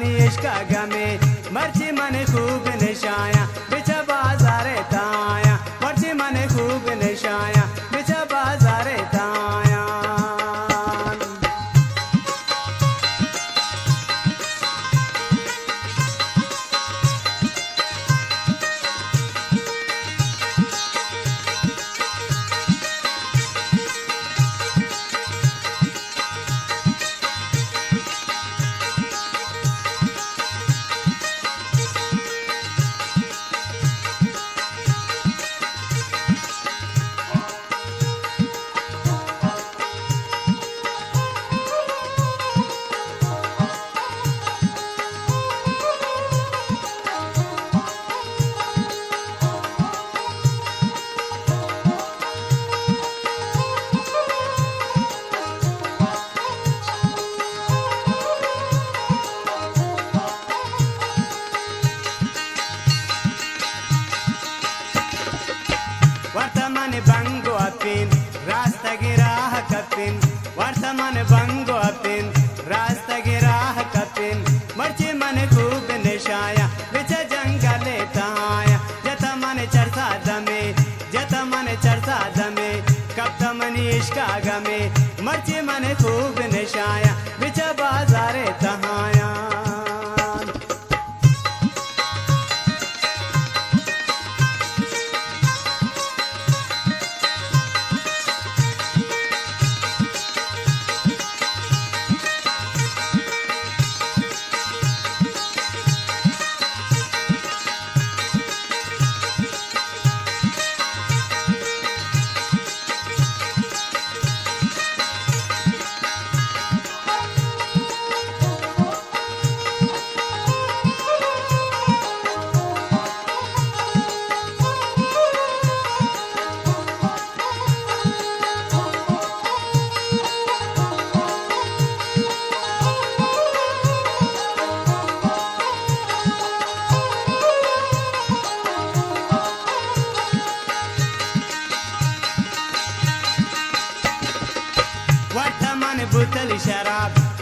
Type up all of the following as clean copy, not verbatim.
मनी इश्का गमे मर्ची मन खूब निशाया बिचा बाजारे ताया मर्ची मन खूब निशाया बिचा बाजारे ताया वर्तमान बंगो अपिन रास्ता गिराह कपिन वर्तमान बंगो अपिन रास्ता गिराह कपिन मर्ची मन खूब निशाया बिच जंगले ताया जत मन चरसा दमे कब तमनी इश्का गमे मर्ची मन खूब निशाया बिच बाजारे तहाया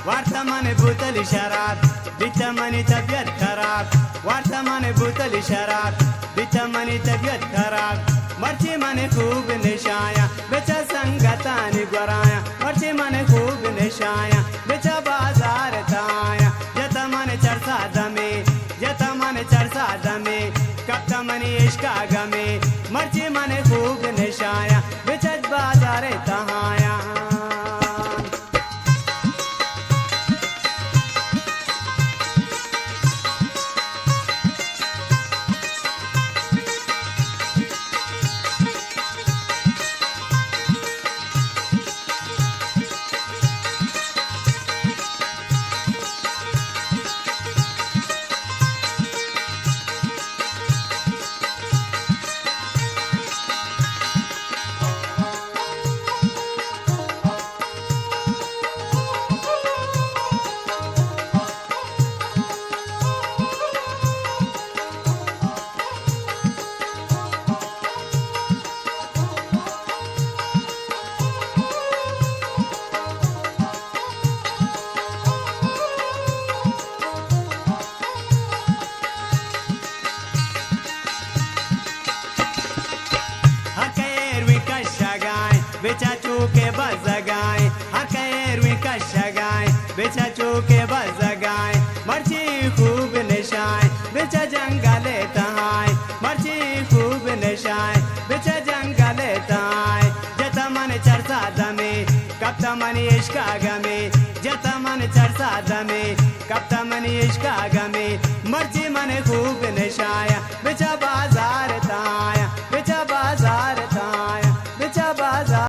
वर्तमान बोतल शराब बिचमनी तबीयत खराब वर्तमान बोतल शराब बिचमनी तबीयत खराब मर्ची मन खूब निशाया बेचा संगतानी गोराया मर्ची मन खूब निशाया बेचा बाजार ताया जत मन चरसा दमे कब तमनी इश्का गमे मर्ची मन खूब निशाया बेचा बाजार तहाया बेचा चूके बजगाए हकेर विकशगाए बेचा चूके बजगाए मर्ची खूब निशाए बेचा जंगले तहाए मर्ची खूब निशाए बेचा जंगले तहाए जत मन चरसा दमे कब तमनी इश्का गमे जत मन चरसा दमे कब तमनी इश्का गमे मर्ची मन खूब निशाया बेचा बाजार